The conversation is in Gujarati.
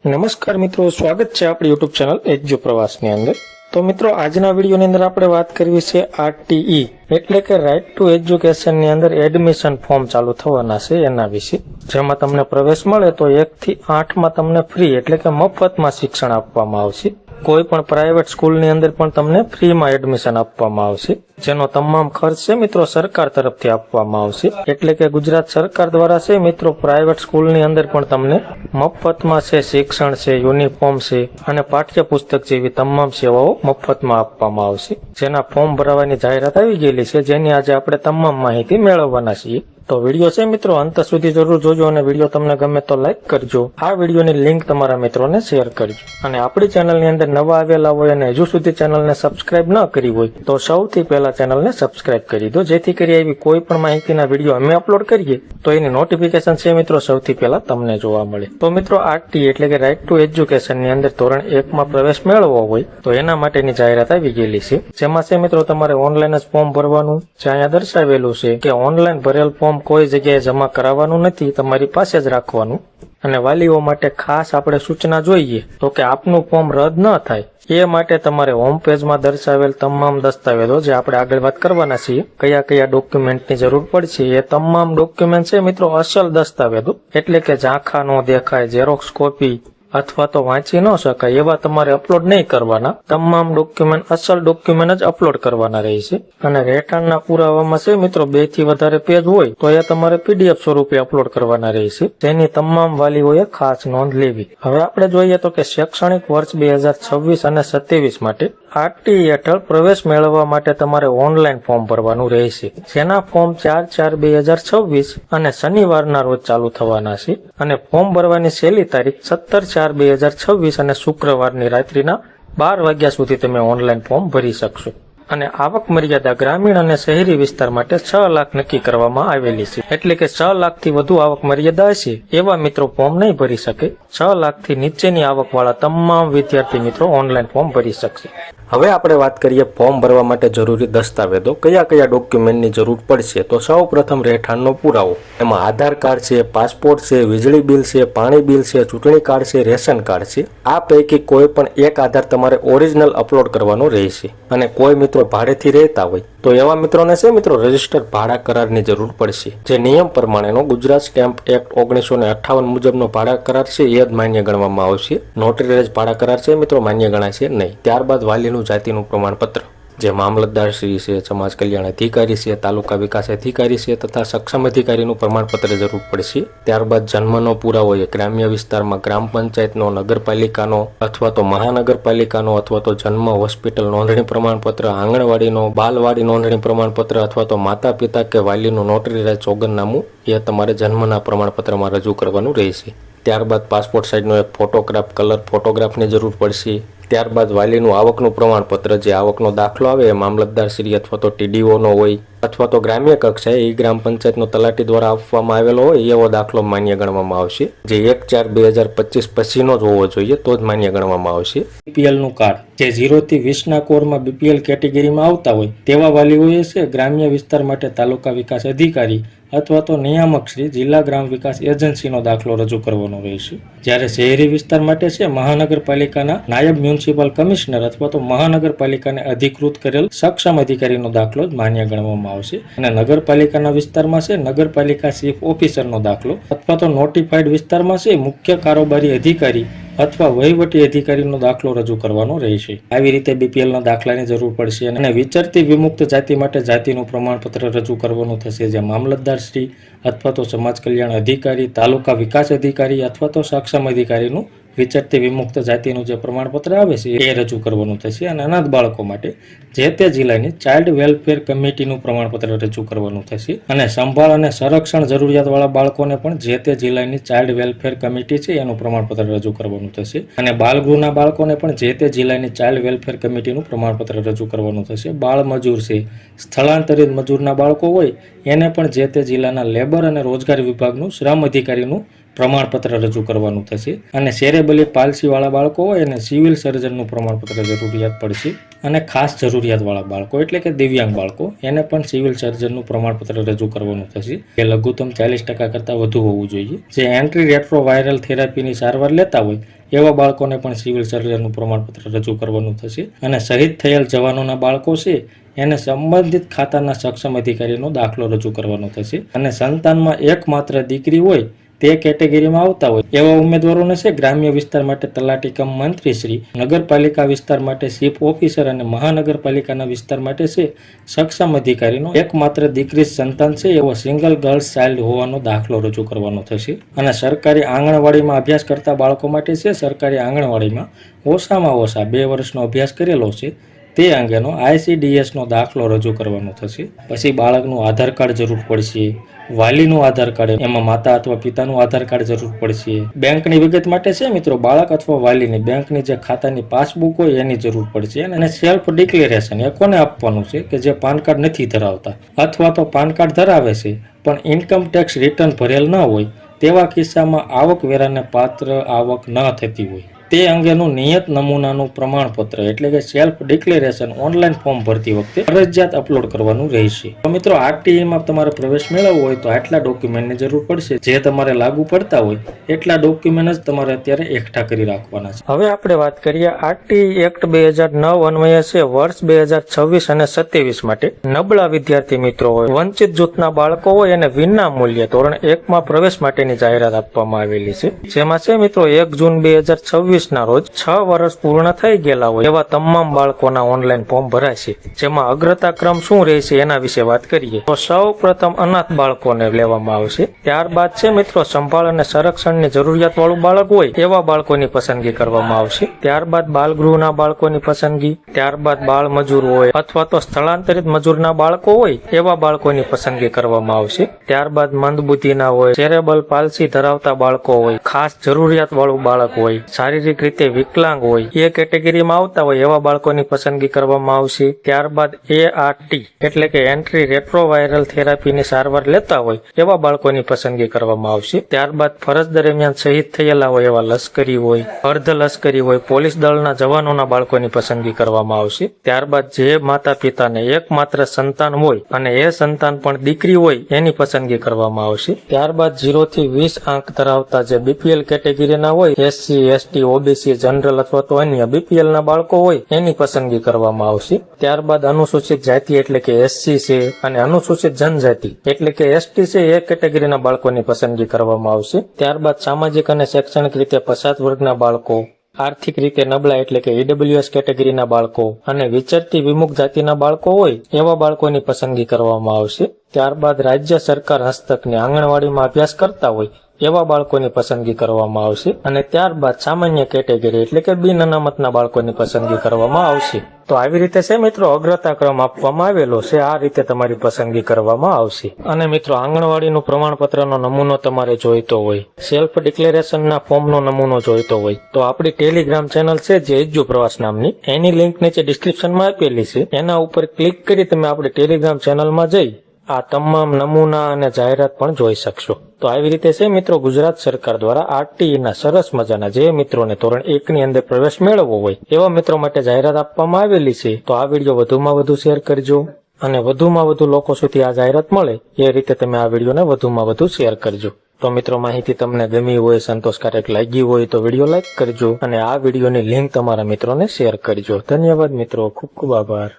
નમસ્કાર મિત્રો, સ્વાગત છે આપણી યુટ્યુબ ચેનલ એજ્યુ પ્રવાસની અંદર। તો મિત્રો, આજના વિડીયોની અંદર આપણે વાત કરવી છે આરટીઈ એટલે કે રાઇટ ટુ એજ્યુકેશનની અંદર એડમિશન ફોર્મ ચાલુ થવાના છે એના વિશે। જેમાં તમને પ્રવેશ મળે તો 1 થી 8 માં તમને ફ્રી એટલે કે મફતમાં શિક્ષણ આપવામાં આવશે। કોઈ પણ પ્રાઇવેટ સ્કૂલની અંદર પણ તમને ફ્રીમાં એડમિશન આપવામાં આવશે, જેનો તમામ ખર્ચ છે મિત્રો સરકાર તરફથી આપવામાં આવશે। એટલે કે ગુજરાત સરકાર દ્વારા છે મિત્રો પ્રાઇવેટ સ્કૂલની અંદર પણ તમને મફતમાં છે શિક્ષણ છે, યુનિફોર્મ છે અને પાઠ્યપુસ્તક જેવી તમામ સેવાઓ મફતમાં આપવામાં આવશે। જેના ફોર્મ ભરવાની જાહેરાત આવી ગયેલી છે, જેની આજે આપણે તમામ માહિતી મેળવવાના છીએ। તો વિડીયો છે મિત્રો અંત સુધી જરૂર જોજો અને વિડીયો તમને ગમે તો લાઈક કરજો। આ વિડીયોની લિંક તમારા મિત્રોને શેર કરજો અને આપણી ચેનલની અંદર નવા આવેલા હોય અને હજુ સુધી ચેનલને સબસ્ક્રાઇબ ન કરી હોય તો સૌથી પહેલા ચેનલને સબસ્ક્રાઇબ કરી દો, જેથી કરી આવી કોઈ પણ માહિતીના વિડીયો અમે અપલોડ કરીએ તો એની નોટિફિકેશન છે મિત્રો સૌથી પહેલા તમને જોવા મળે। તો મિત્રો, આરટી એટલે કે રાઇટ ટુ એજ્યુકેશનની અંદર ધોરણ 1 માં પ્રવેશ મેળવવો હોય તો એના માટેની જાહેરાત આવી ગયેલી છે। જેમાં છે મિત્રો તમારે ઓનલાઈન જ ફોર્મ ભરવાનું છે। અહીંયા દર્શાવેલું છે કે ઓનલાઈન ભરેલ ફોર્મ કોઈ જગ્યાએ જમા કરાવવાનું નથી, તમારી પાસે જ રાખવાનું। અને વાલીઓ માટે ખાસ આપણે સૂચના જોઈએ તો કે આપનું ફોર્મ રદ ન થાય એ માટે તમારે હોમ પેજમાં દર્શાવેલ તમામ દસ્તાવેજો જે આપણે આગળ વાત કરવાના છીએ કયા કયા ડોક્યુમેન્ટની જરૂર પડશે એ તમામ ડોક્યુમેન્ટ છે મિત્રો અસલ દસ્તાવેજો એટલે કે ઝાંખા ન દેખાય, ઝેરોક્સ કોપી અથવા તો વાંચી ન શકાય એવા તમારે અપલોડ નહીં કરવાના। તમામ ડોક્યુમેન્ટ અસલ ડોક્યુમેન્ટ જ અપલોડ કરવાના રહેશે। અને રહેઠાણના પુરાવામાં છે મિત્રો 2 થી વધારે પેજ હોય તો એ તમારે પીડીએફ સ્વરૂપે અપલોડ કરવાના રહેશે, જેની તમામ વાલીઓએ ખાસ નોંધ લેવી। હવે આપણે જોઈએ તો કે શૈક્ષણિક વર્ષ 2026 અને 27 માટે આરટી હેઠળ પ્રવેશ મેળવવા માટે તમારે ઓનલાઈન ફોર્મ ભરવાનું રહેશે, જેના ફોર્મ 4/4/2026 અને શનિવારના રોજ ચાલુ થવાના છે। અને ફોર્મ ભરવાની છેલ્લી તારીખ 17/4/2026 અને શુક્રવારની રાત્રિના 12 વાગ્યા સુધી તમે ઓનલાઈન ફોર્મ ભરી શકશો। અને આવક મર્યાદા ગ્રામીણ અને શહેરી વિસ્તાર માટે 6 લાખ નક્કી કરવામાં આવેલી છે, એટલે કે 6 લાખથી વધુ આવક મર્યાદા હશે એવા મિત્રો ફોર્મ નહીં ભરી શકે। 6 લાખથી નીચેની આવકવાળા તમામ વિદ્યાર્થી મિત્રો ઓનલાઈન ફોર્મ ભરી શકશે। હવે આપણે વાત કરીએ ફોર્મ ભરવા માટે જરૂરી દસ્તાવેજો કયા કયા ડોક્યુમેન્ટની જરૂર પડશે। તો સૌ પ્રથમ રહેઠાણનો પુરાવો, એમાં આધાર કાર્ડ છે, પાસપોર્ટ છે, વીજળી બિલ છે, પાણી બિલ છે, ચૂંટણી કાર્ડ છે, રેશન કાર્ડ છે। આ પૈકી કોઈ પણ એક આધાર તમારે ઓરિજિનલ અપલોડ કરવાનો રહેશે। અને કોઈ મિત્રો ભાડેથી રહેતા હોય તો એવા મિત્રોને છે મિત્રો રજીસ્ટર ભાડા કરારની જરૂર પડશે, જે નિયમ પ્રમાણેનો ગુજરાત સ્ટેમ્પ એક્ટ 1958 મુજબનો ભાડા કરાર છે એ જ માન્ય ગણવામાં આવશે। નોટરીરાઇઝ ભાડા કરાર છે મિત્રો માન્ય ગણાશે નહીં। ત્યારબાદ વાલીનું જાતિનું પ્રમાણપત્ર, જે મામલતદાર શ્રી છે, સમાજ કલ્યાણ અધિકારી છે, તાલુકા વિકાસ અધિકારી છે તથા સક્ષમ અધિકારીનું પ્રમાણપત્ર જરૂર પડશે। ત્યારબાદ જન્મનો પુરાવો એ ગ્રામ્ય વિસ્તારમાં ગ્રામ પંચાયતનો, નગરપાલિકાનો અથવા તો મહાનગરપાલિકાનો અથવા તો જન્મ હોસ્પિટલ નોંધણી પ્રમાણપત્ર, આંગણવાડીનો, બાલવાડી નોંધણી પ્રમાણપત્ર અથવા તો માતા પિતા કે વાલીનું નોટરીરાઇઝ સોગંદનામું એ તમારે જન્મના પ્રમાણપત્રમાં રજૂ કરવાનું રહેશે। ત્યારબાદ પાસપોર્ટ સાઇઝનો એક ફોટોગ્રાફ, કલર ફોટોગ્રાફની જરૂર પડશે। ત્યારબાદ વાલીનું આવકનું પ્રમાણપત્ર, જે આવકનો દાખલો આવે એ મામલતદાર શ્રી અથવા તો ટીડીઓનો હોય અથવા તો ગ્રામ્ય કક્ષાએ એ ગ્રામ પંચાયતનો તલાટી દ્વારા આપવામાં આવેલો હોય એવો દાખલો માન્ય ગણવામાં આવશે, જે 1/4/2025 પછીનો જ હોવો જોઈએ તો જ માન્ય ગણવામાં આવશે। બીપીએલનું કાર્ડ, જે 0 થી 20 ના કોરમાં બીપીએલ કેટેગરીમાં આવતા હોય તેવા વાલીઓએ છે ગ્રામ્ય વિસ્તાર માટે તાલુકા વિકાસ અધિકારી અથવા તો નિયામક શ્રી જિલ્લા ગ્રામ વિકાસ એજન્સીનો દાખલો રજૂ કરવાનો રહેશે। જ્યારે શહેરી વિસ્તાર માટે છે મહાનગરપાલિકાના નાયબ મ્યુનિસિપલ કમિશનર અથવા તો મહાનગરપાલિકાને અધિકૃત કરેલ સક્ષમ અધિકારીનો દાખલો જ માન્ય ગણવામાં આવશે। અને નગરપાલિકાના વિસ્તારમાં છે નગરપાલિકા ચીફ ઓફિસરનો દાખલો અથવા તો નોટિફાઈડ વિસ્તારમાં છે મુખ્ય કારોબારી અધિકારી અથવા વહીવટી અધિકારીનો દાખલો રજૂ કરવાનો રહેશે। આવી રીતે બીપીએલના દાખલાની જરૂર પડશે। અને વિચરતી વિમુક્ત જાતિ માટે જાતિનું પ્રમાણપત્ર રજૂ કરવાનું થશે, જે મામલતદાર શ્રી અથવા તો સમાજ કલ્યાણ અધિકારી, તાલુકા વિકાસ અધિકારી અથવા તો સક્ષમ અધિકારીનું વિચરતી વિમુક્ત જાતિનું જે પ્રમાણપત્ર આવે છે એ રજૂ કરવાનું થશે। અને અનાથ બાળકો માટે જે તે જિલ્લાની ચાઇલ્ડ વેલફેર કમિટીનું પ્રમાણપત્ર રજૂ કરવાનું થશે। અને સંભાળ અને સંરક્ષણ જરૂરિયાતવાળા બાળકોને પણ જે તે જિલ્લાની ચાઇલ્ડ વેલફેર કમિટી છે એનું પ્રમાણપત્ર રજૂ કરવાનું થશે। અને બાળગૃહના બાળકોને પણ જે તે જિલ્લાની ચાઇલ્ડ વેલફેર કમિટીનું પ્રમાણપત્ર રજૂ કરવાનું થશે। બાળ મજૂર છે, સ્થળાંતરિત મજૂરના બાળકો હોય એને પણ જે તે જિલ્લાના લેબર અને રોજગાર વિભાગનું શ્રમ અધિકારીનું પ્રમાણપત્ર રજૂ કરવાનું થશે। અને સેરેબલી પાલસીવાળા બાળકો હોય એને સિવિલ સર્જનનું પ્રમાણપત્ર જરૂરિયાત પડશે। અને ખાસ જરૂરિયાતવાળા બાળકો એટલે કે દિવ્યાંગ બાળકો એને પણ સિવિલ સર્જનનું પ્રમાણપત્ર રજૂ કરવાનું થશે, જે લઘુત્તમ 40% કરતાં વધુ હોવું જોઈએ। જે એન્ટ્રી રેટ્રો વાયરલ થેરાપીની સારવાર લેતા હોય એવા બાળકોને પણ સિવિલ સર્જનનું પ્રમાણપત્ર રજૂ કરવાનું થશે અને શહીદ થયેલ જવાનોના બાળકો છે એને સંબંધિત ખાતાના સક્ષમ અધિકારીનો દાખલો રજૂ કરવાનો થશે અને સંતાનમાં એકમાત્ર દીકરી હોય તે કેટેગરીમાં આવતા હોય એવા ઉમેદવારોને છે ગ્રામ્ય વિસ્તાર માટે તલાટી કમ મંત્રી શ્રી, નગરપાલિકા વિસ્તાર માટે ચીફ ઓફિસર અને મહાનગરપાલિકાના વિસ્તાર માટે છે સક્ષમ અધિકારીનો એકમાત્ર દીકરી સંતાન છે એવો સિંગલ ગર્લ્સ ચાઇલ્ડ હોવાનો દાખલો રજૂ કરવાનો થશે અને સરકારી આંગણવાડીમાં અભ્યાસ કરતા બાળકો માટે છે સરકારી આંગણવાડીમાં ઓછામાં ઓછા 2 વર્ષનો અભ્યાસ કરેલો છે તે અંગેનો ICDS નો દાખલો રજૂ કરવાનો થશે. પછી બાળકનું આધાર કાર્ડ જરૂર પડશે, વાલીનું આધાર કાર્ડ, એમાં માતા અથવા પિતાનું આધાર કાર્ડ જરૂર પડશે. બેંકની વિગત માટે છે મિત્રો બાળક અથવા વાલીની બેંકની જે ખાતાની પાસબુક હોય એની જરૂર પડશે અને સેલ્ફ ડિક્લેરેશન એ કોને આપવાનું છે કે જે પાન કાર્ડ નથી ધરાવતા અથવા તો પાન કાર્ડ ધરાવે છે પણ ઇન્કમ ટેક્સ રિટર્ન ભરેલ ન હોય તેવા કિસ્સામાં આવકવેરાને પાત્ર આવક ન થતી હોય તે અંગેનું નિયત નમૂનાનું પ્રમાણપત્ર એટલે કે સેલ્ફ ડિક્લેરેશન ઓનલાઈન ફોર્મ ભરતી વખતે ફરજિયાત અપલોડ કરવાનું રહેશે. તો મિત્રો RTEમાં તમારે પ્રવેશ મેળવવો હોય તો આટલા ડોક્યુમેન્ટની જરૂર પડશે. જે તમારે લાગુ પડતા હોય એટલા ડોક્યુમેન્ટ જ તમારે અત્યારે એકઠા કરી રાખવાના છે. હવે આપણે વાત કરીએ RTE એક્ટ 2009 અન્વયે છે વર્ષ 2026 અને 27 માટે નબળા વિદ્યાર્થી મિત્રો હોય, વંચિત જૂથના બાળકો હોય અને વિના મૂલ્યે ધોરણ 1માં પ્રવેશ માટેની જાહેરાત આપવામાં આવેલી છે. જેમાં છે મિત્રો 1 જૂન 2026 ના રોજ 6 વર્ષ પૂર્ણ થઈ ગયેલા હોય એવા તમામ બાળકોના ઓનલાઈન ફોર્મ ભરાશે. જેમાં અગ્રતા ક્રમ શું રહેશે એના વિશે વાત કરીએ તો સૌ પ્રથમ અનાથ બાળકોને લેવામાં આવશે. ત્યારબાદ છે મિત્રો સંભાળ અને સંરક્ષણની જરૂરિયાત વાળું બાળક હોય એવા બાળકોની પસંદગી કરવામાં આવશે. ત્યારબાદ બાલગૃહના બાળકોની પસંદગી, ત્યારબાદ બાળ મજૂર હોય અથવા તો સ્થળાંતરિત મજૂરના બાળકો હોય એવા બાળકોની પસંદગી કરવામાં આવશે. ત્યારબાદ મંદબુદ્ધિના હોય, સેરેબલ પાલ્સી ધરાવતા બાળકો હોય, ખાસ જરૂરિયાત વાળું બાળક હોય, શારીરિક રીતે વિકલાંગ હોય એ કેટેગરીમાં આવતા હોય એવા બાળકોની પસંદગી કરવામાં આવશે. ત્યારબાદ ART એટલે કે એન્ટ્રી રેટ્રોવાયરલ થેરાપીની સારવાર લેતા હોય એવા બાળકોની પસંદગી કરવામાં આવશે. ત્યારબાદ ફરજ દરમિયાન શહીદ થયેલા હોય એવા લશ્કરી હોય, અર્ધ લશ્કરી હોય, પોલીસ દળના જવાનોના બાળકોની પસંદગી કરવામાં આવશે. ત્યારબાદ જે માતા પિતાને એકમાત્ર સંતાન હોય અને એ સંતાન પણ દીકરી હોય એની પસંદગી કરવામાં આવશે. ત્યારબાદ 0 થી 20 આંક ધરાવતા જે BPL કેટેગરીના હોય, SC, ST, OBC, જનરલ અથવા તો અન્ય BPL ના બાળકો હોય એની પસંદગી કરવામાં આવશે. ત્યારબાદ અનુસૂચિત જાતિ એટલે કે SC છે અને અનુસૂચિત જનજાતિ એટલે કે ST છે એ કેટેગરીના બાળકોની પસંદગી કરવામાં આવશે. ત્યારબાદ સામાજિક અને શૈક્ષણિક રીતે પછાત વર્ગના બાળકો, આર્થિક રીતે નબળા એટલે કે EWS કેટેગરીના બાળકો અને વિચરતી વિમુખ જાતિના બાળકો હોય એવા બાળકોની પસંદગી કરવામાં આવશે. ત્યારબાદ રાજ્ય સરકાર હસ્તકની આંગણવાડીમાં અભ્યાસ કરતા હોય એવા બાળકોની પસંદગી કરવામાં આવશે અને ત્યારબાદ સામાન્ય કેટેગરી એટલે કે બિન અનામતના બાળકોની પસંદગી કરવામાં આવશે. તો આવી રીતે છે મિત્રો અગ્રતા ક્રમ આપવામાં આવેલો છે. આ રીતે તમારી પસંદગી કરવામાં આવશે. અને મિત્રો આંગણવાડીનું પ્રમાણપત્રનો નમૂનો તમારે જોઈતો હોય, સેલ્ફ ડિક્લેરેશનના ફોર્મનો નમૂનો જોઈતો હોય તો આપણી ટેલિગ્રામ ચેનલ છે જે એજ્યુ પ્રવાસ નામની, એની લિંક નીચે ડિસ્ક્રિપ્શનમાં આપેલી છે. એના ઉપર ક્લિક કરી તમે આપણી ટેલિગ્રામ ચેનલમાં જઈ આ તમામ નમૂના અને જાહેરાત પણ જોઈ શકશો. તો આવી રીતે છે મિત્રો ગુજરાત સરકાર દ્વારા RTE ના સરસ મજાના જે મિત્રોને ધોરણ 1 ની અંદર પ્રવેશ મેળવવો હોય એવા મિત્રો માટે જાહેરાત આપવામાં આવેલી છે. તો આ વિડીયો વધુમાં વધુ શેર કરજો અને વધુમાં વધુ લોકો સુધી આ જાહેરાત મળે એ રીતે તમે આ વિડીયોને વધુમાં વધુ શેર કરજો. તો મિત્રો માહિતી તમને ગમી હોય, સંતોષકારક લાગી હોય તો વિડીયો લાઈક કરજો અને આ વિડીયોની લિંક તમારા મિત્રોને શેર કરજો. ધન્યવાદ મિત્રો, ખૂબ ખૂબ આભાર.